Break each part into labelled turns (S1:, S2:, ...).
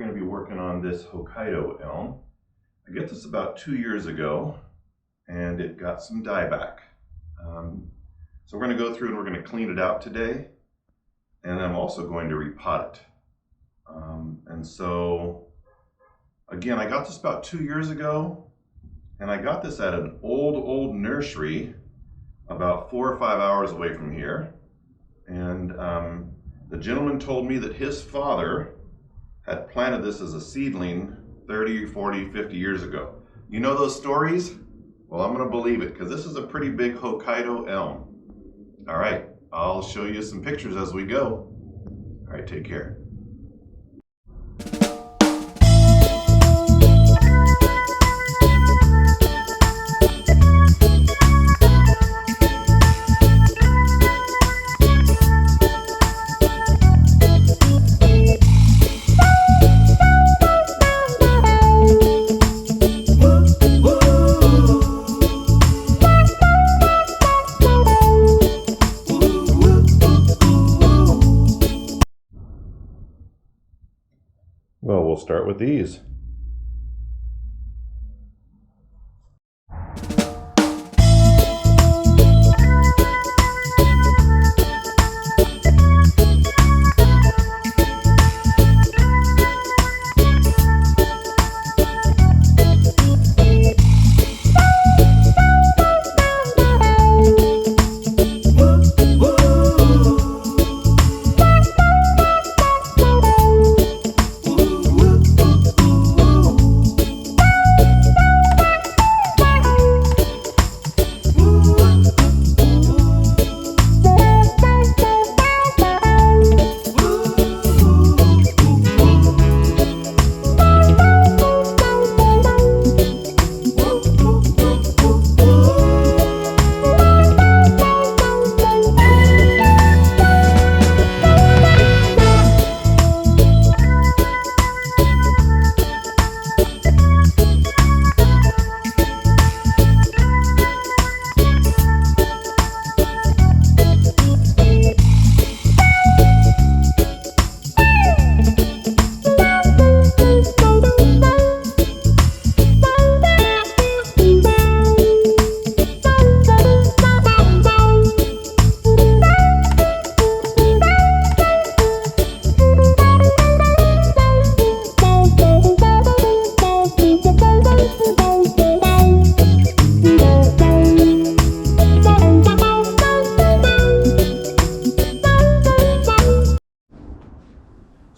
S1: going to be working on this Hokkaido elm. I got this about 2 years ago, and it got some dieback. So we're going to go through and we're going to clean it out today, and I'm also going to repot it. And so, again, I got this about 2 years ago, and I got this at an old nursery about 4 or 5 hours away from here. And the gentleman told me that his father had planted this as a seedling 30, 40, 50 years ago. You know those stories? Well, I'm going to believe it because this is a pretty big Hokkaido elm. All right, I'll show you some pictures as we go. All right, take care. Well, we'll start with these.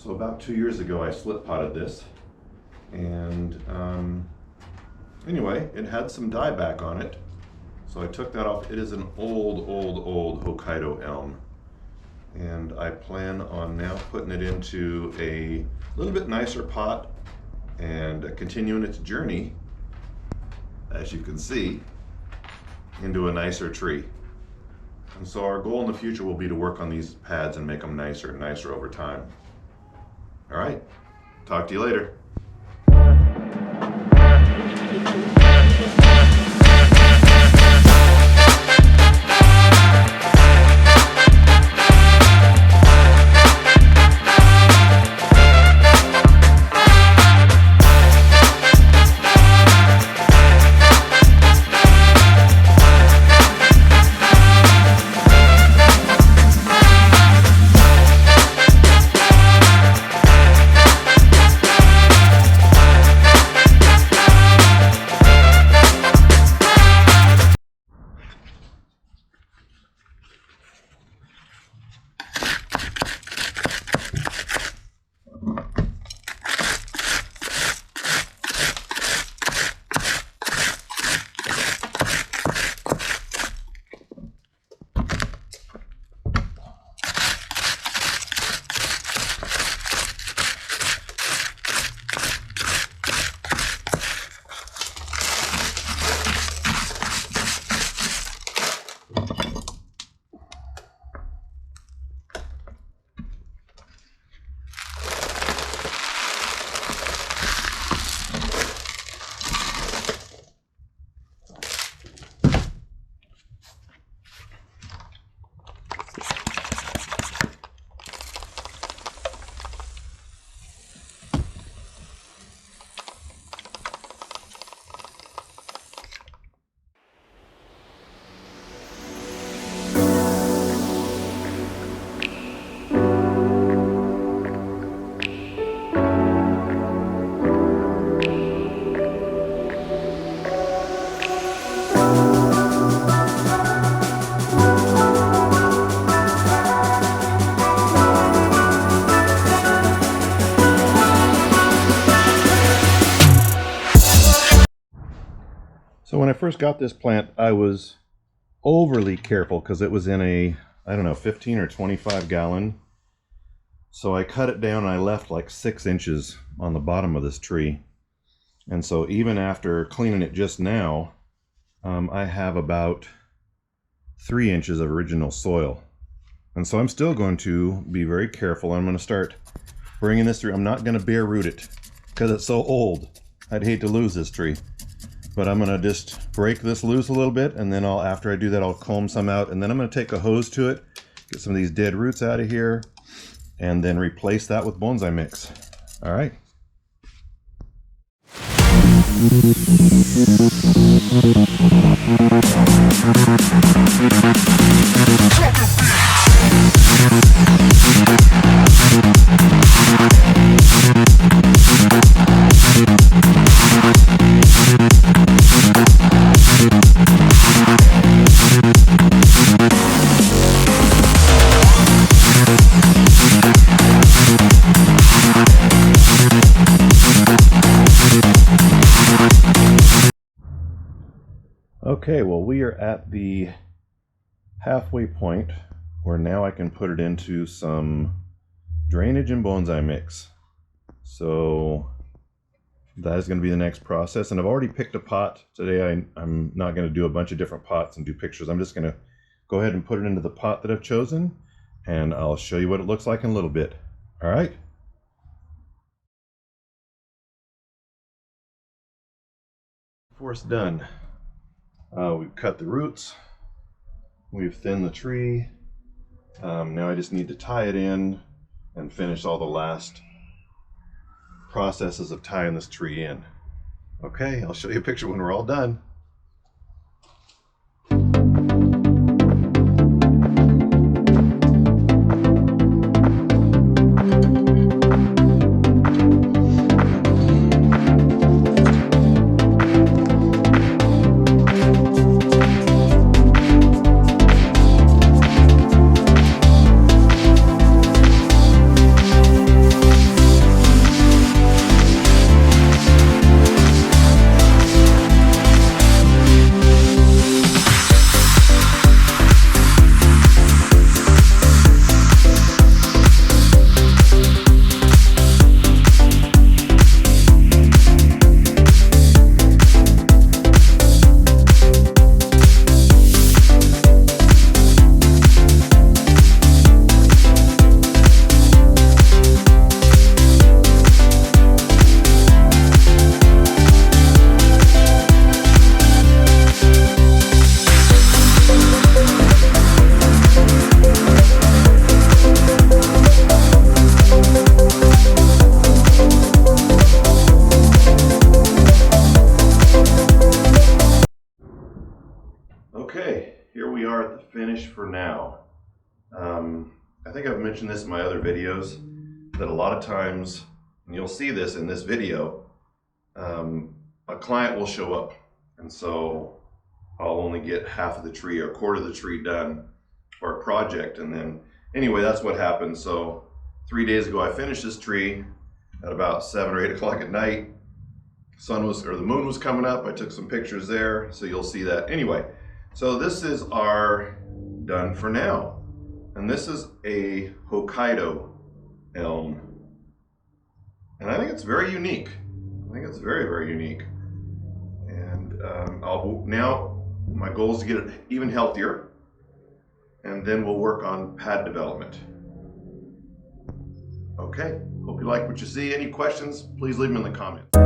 S1: So about 2 years ago, I split potted this, and anyway, it had some dieback on it, so I took that off. It is an old Hokkaido elm, and I plan on now putting it into a little bit nicer pot and continuing its journey, as you can see, into a nicer tree. And so our goal in the future will be to work on these pads and make them nicer and nicer over time. All right, talk to you later. first got this plant, I was overly careful because it was in a, I don't know, 15 or 25 gallon. So I cut it down and I left like 6 inches on the bottom of this tree. And so even after cleaning it just now, I have about 3 inches of original soil. And so I'm still going to be very careful. I'm going to start bringing this through. I'm not going to bare root it because it's so old. I'd hate to lose this tree. But I'm going to just break this loose a little bit, and then after I do that, I'll comb some out, and then I'm going to take a hose to it, get some of these dead roots out of here, and then replace that with bonsai mix. All right. Okay, well, we are at the halfway point where now I can put it into some drainage and bonsai mix. So that is going to be the next process, and I've already picked a pot. Today I'm not going to do a bunch of different pots and do pictures. I'm just going to go ahead and put it into the pot that I've chosen, and I'll show you what it looks like in a little bit. All right. Before it's done, we've cut the roots, we've thinned the tree. Now I just need to tie it in and finish all the last processes of tying this tree in. Okay, I'll show you a picture when we're all done. Okay, here we are at the finish for now. I think I've mentioned this in my other videos, that a lot of times, and you'll see this in this video, a client will show up, and so I'll only get half of the tree or a quarter of the tree done for a project. And then anyway, that's what happened. So 3 days ago I finished this tree at about 7 or 8 o'clock at night. The moon was coming up. I took some pictures there, so you'll see that. Anyway, so this is our done for now. And this is a Hokkaido elm. And I think it's very unique. I think it's very, very unique. And now my goal is to get it even healthier, and then we'll work on pad development. Okay, hope you like what you see. Any questions, please leave them in the comments.